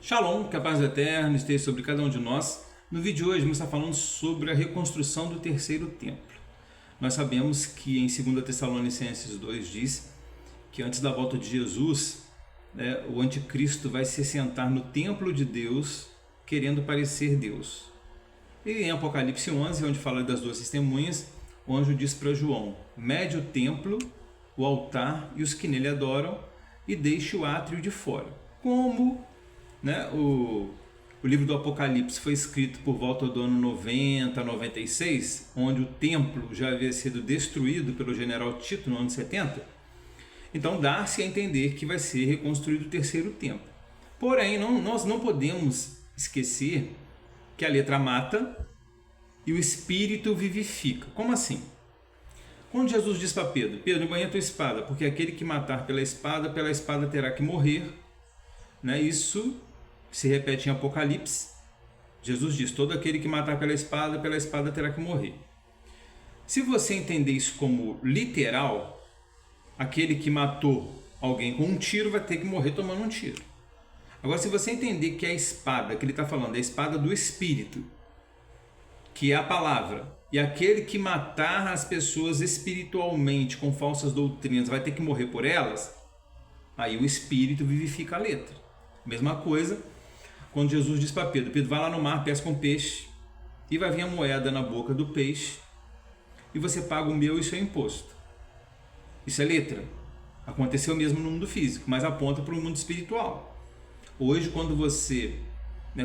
Shalom, que a paz eterna esteja sobre cada um de nós. No vídeo de hoje vamos estar falando sobre a reconstrução do terceiro templo. Nós sabemos que em 2 Tessalonicenses 2 diz que antes da volta de Jesus, o anticristo vai se sentar no templo de Deus querendo parecer Deus. E em Apocalipse 11, onde fala das duas testemunhas, o anjo diz para João: mede o templo, o altar e os que nele adoram e deixe o átrio de fora. Como o livro do Apocalipse foi escrito por volta do ano 90, 96, onde o templo já havia sido destruído pelo general Tito no ano 70, então dá-se a entender que vai ser reconstruído o terceiro templo. Porém, nós não podemos esquecer que a letra mata e o espírito vivifica. Como assim? Quando Jesus diz para Pedro: Pedro, embanha a tua espada, porque aquele que matar pela espada terá que morrer. Isso se repete em Apocalipse. Jesus diz: todo aquele que matar pela espada terá que morrer. Se você entender isso como literal, aquele que matou alguém com um tiro vai ter que morrer tomando um tiro. Agora, se você entender que a espada que ele está falando é a espada do Espírito, que é a palavra, e aquele que matar as pessoas espiritualmente com falsas doutrinas vai ter que morrer por elas, aí o Espírito vivifica a letra. Mesma coisa quando Jesus diz para Pedro: Pedro, vai lá no mar, pesca um peixe, e vai vir a moeda na boca do peixe, e você paga o meu e o seu imposto. Isso é letra. Aconteceu mesmo no mundo físico, mas aponta para o mundo espiritual. Hoje, quando você,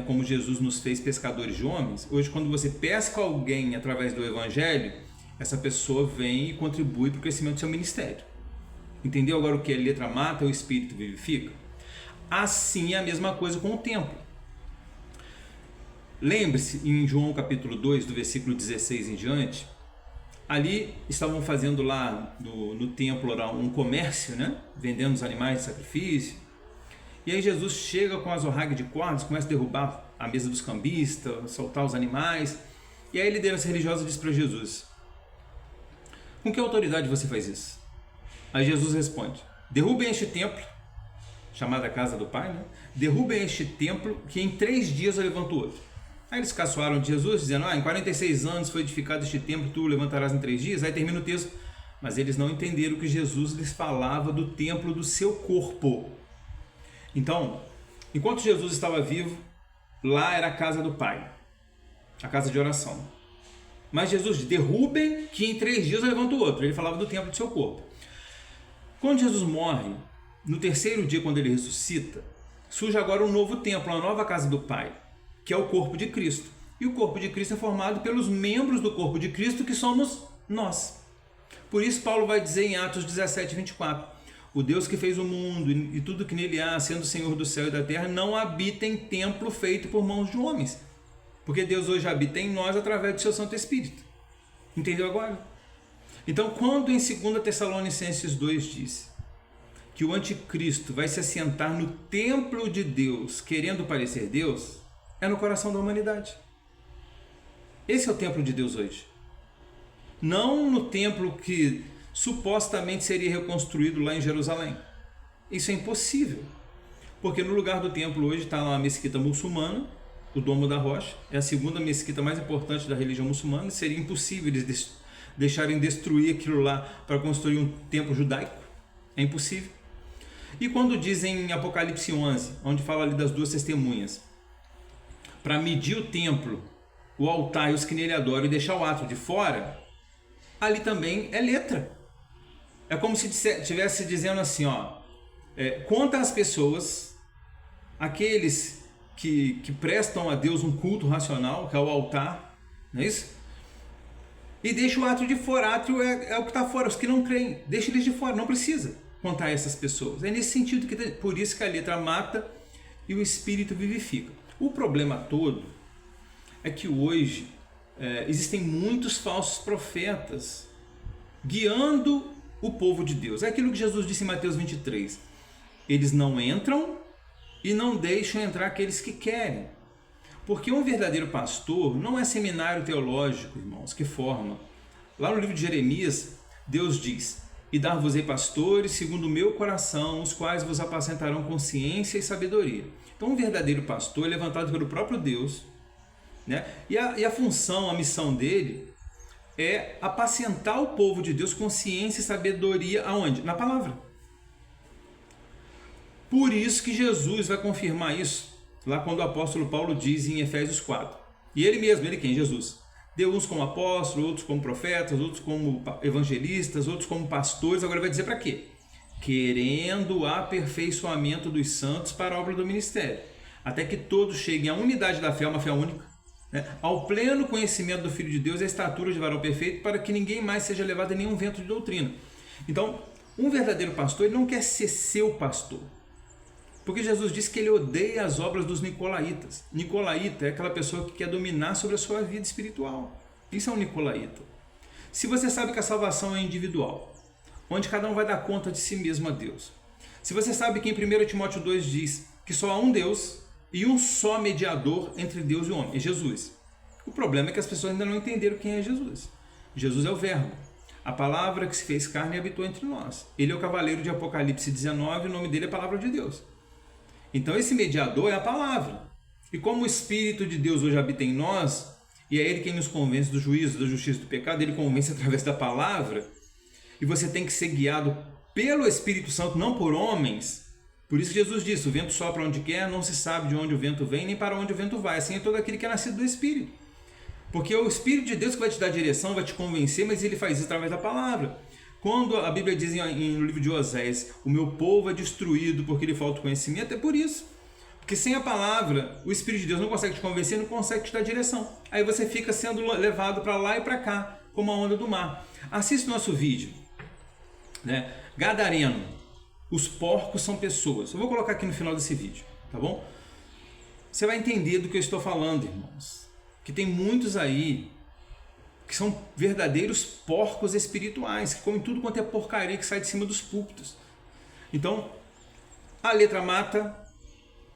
como Jesus nos fez pescadores de homens, hoje quando você pesca alguém através do Evangelho, essa pessoa vem e contribui para o crescimento do seu ministério. Entendeu agora o que a letra mata e o espírito vivifica? Assim é a mesma coisa com o templo. Lembre-se, em João capítulo 2, do versículo 16 em diante, ali estavam fazendo lá no templo um comércio, vendendo os animais de sacrifício. E aí Jesus chega com a azorrague de cordas, começa a derrubar a mesa dos cambistas, soltar os animais. E aí a liderança religiosa diz para Jesus: com que autoridade você faz isso? Aí Jesus responde: derrubem este templo, chamada casa do Pai, derrubem este templo, que em 3 dias eu levanto outro. Aí eles caçoaram de Jesus, dizendo: em 46 anos foi edificado este templo, tu o levantarás em 3 dias. Aí termina o texto. Mas eles não entenderam que Jesus lhes falava do templo do seu corpo. Então, enquanto Jesus estava vivo, lá era a casa do Pai, a casa de oração. Mas Jesus diz: derrubem, que em 3 dias eu levanto outro. Ele falava do templo do seu corpo. Quando Jesus morre, no 3º dia, quando ele ressuscita, surge agora um novo templo, uma nova casa do Pai, que é o corpo de Cristo. E o corpo de Cristo é formado pelos membros do corpo de Cristo, que somos nós. Por isso Paulo vai dizer em Atos 17, 24: o Deus que fez o mundo e tudo que nele há, sendo o Senhor do céu e da terra, não habita em templo feito por mãos de homens, porque Deus hoje habita em nós através do seu Santo Espírito. Entendeu agora? Então, quando em 2 Tessalonicenses 2 diz que o anticristo vai se assentar no templo de Deus querendo parecer Deus, é no coração da humanidade. Esse é o templo de Deus hoje. Não no templo que supostamente seria reconstruído lá em Jerusalém. Isso é impossível, porque no lugar do templo hoje está uma mesquita muçulmana, o Domo da Rocha, é a segunda mesquita mais importante da religião muçulmana, e seria impossível eles deixarem destruir aquilo lá para construir um templo judaico. É impossível. E quando dizem em Apocalipse 11, onde fala ali das duas testemunhas, para medir o templo, o altar e os que nele adoram e deixar o átrio de fora, ali também é letra. É como se estivesse dizendo assim: conta as pessoas, aqueles que prestam a Deus um culto racional, que é o altar, não é isso? E deixa o átrio de fora. Átrio é o que está fora, os que não creem, deixa eles de fora, não precisa contar essas pessoas. É nesse sentido por isso que a letra mata e o espírito vivifica. O problema todo é que hoje existem muitos falsos profetas guiando o povo de Deus. É aquilo que Jesus disse em Mateus 23: eles não entram e não deixam entrar aqueles que querem. Porque um verdadeiro pastor não é seminário teológico, irmãos, que forma. Lá no livro de Jeremias, Deus diz: e dar-vos-ei pastores segundo o meu coração, os quais vos apacentarão com ciência e sabedoria. Então, um verdadeiro pastor é levantado pelo próprio Deus, né? E a função, a missão dele é apacentar o povo de Deus com ciência e sabedoria aonde? Na palavra. Por isso que Jesus vai confirmar isso lá quando o apóstolo Paulo diz em Efésios 4. E ele mesmo, ele quem? Jesus. Deu uns como apóstolos, outros como profetas, outros como evangelistas, outros como pastores. Agora vai dizer para quê? Querendo o aperfeiçoamento dos santos para a obra do ministério, até que todos cheguem à unidade da fé, uma fé única, né? Ao pleno conhecimento do Filho de Deus e à estatura de varão perfeito, para que ninguém mais seja levado em nenhum vento de doutrina. Então, um verdadeiro pastor, ele não quer ser seu pastor, porque Jesus disse que ele odeia as obras dos nicolaítas. Nicolaíta é aquela pessoa que quer dominar sobre a sua vida espiritual. Isso é um nicolaíta. Se você sabe que a salvação é individual, onde cada um vai dar conta de si mesmo a Deus. Se você sabe que em 1 Timóteo 2 diz que só há um Deus e um só mediador entre Deus e o homem, é Jesus. O problema é que as pessoas ainda não entenderam quem é Jesus. Jesus é o Verbo, a palavra que se fez carne e habitou entre nós. Ele é o cavaleiro de Apocalipse 19, o nome dele é Palavra de Deus. Então esse mediador é a palavra. E como o Espírito de Deus hoje habita em nós, e é ele quem nos convence do juízo, da justiça e do pecado, ele convence através da palavra, e você tem que ser guiado pelo Espírito Santo, não por homens. Por isso que Jesus disse, o vento sopra onde quer, não se sabe de onde o vento vem, nem para onde o vento vai. Assim é todo aquele que é nascido do Espírito. Porque é o Espírito de Deus que vai te dar direção, vai te convencer, mas ele faz isso através da palavra. Quando a Bíblia diz no livro de Oséias, o meu povo é destruído porque lhe falta conhecimento, é por isso. Porque sem a palavra, o Espírito de Deus não consegue te convencer, não consegue te dar direção. Aí você fica sendo levado para lá e para cá, como a onda do mar. Assista o nosso vídeo, né? Gadareno, os porcos são pessoas. Eu vou colocar aqui no final desse vídeo, tá bom? Você vai entender do que eu estou falando, irmãos. Que tem muitos aí que são verdadeiros porcos espirituais, que comem tudo quanto é porcaria que sai de cima dos púlpitos. Então, a letra mata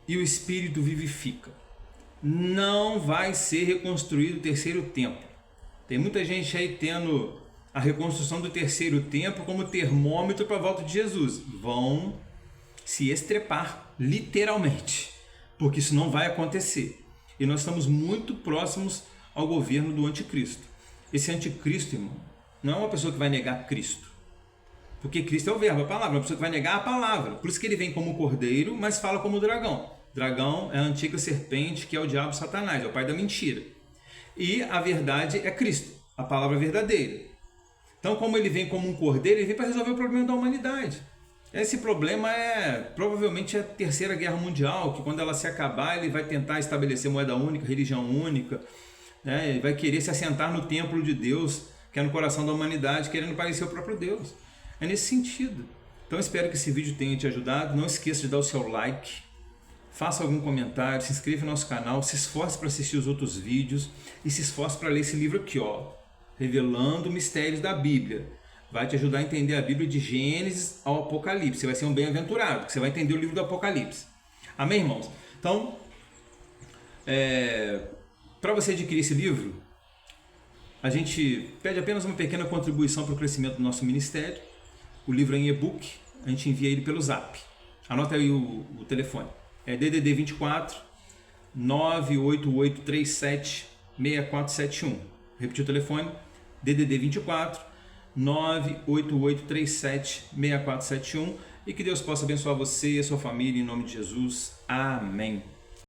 e o espírito vivifica. Não vai ser reconstruído o terceiro templo. Tem muita gente aí tendo a reconstrução do terceiro templo como termômetro para a volta de Jesus. Vão se estrepar, literalmente, porque isso não vai acontecer. E nós estamos muito próximos ao governo do anticristo. Esse anticristo, irmão, não é uma pessoa que vai negar Cristo, porque Cristo é o verbo, a palavra, é uma pessoa que vai negar a palavra. Por isso que ele vem como cordeiro, mas fala como dragão. Dragão é a antiga serpente, que é o diabo Satanás, é o pai da mentira. E a verdade é Cristo, a palavra verdadeira. Então, como ele vem como um cordeiro, ele vem para resolver o problema da humanidade. Esse problema é provavelmente a Terceira Guerra Mundial, que quando ela se acabar, ele vai tentar estabelecer moeda única, religião única, né? Ele vai querer se assentar no templo de Deus, que é no coração da humanidade, querendo parecer o próprio Deus. É nesse sentido. Então, espero que esse vídeo tenha te ajudado. Não esqueça de dar o seu like, faça algum comentário, se inscreva no nosso canal, se esforce para assistir os outros vídeos e se esforce para ler esse livro aqui, ó, Revelando Mistérios da Bíblia. Vai te ajudar a entender a Bíblia de Gênesis ao Apocalipse. Você vai ser um bem-aventurado, porque você vai entender o livro do Apocalipse. Amém, irmãos? Então, para você adquirir esse livro, a gente pede apenas uma pequena contribuição para o crescimento do nosso ministério. O livro é em e-book, a gente envia ele pelo Zap. Anota aí o telefone. É DDD 24 98837 6471. Repetir o telefone, DDD 24 98837 6471. E que Deus possa abençoar você e a sua família em nome de Jesus. Amém.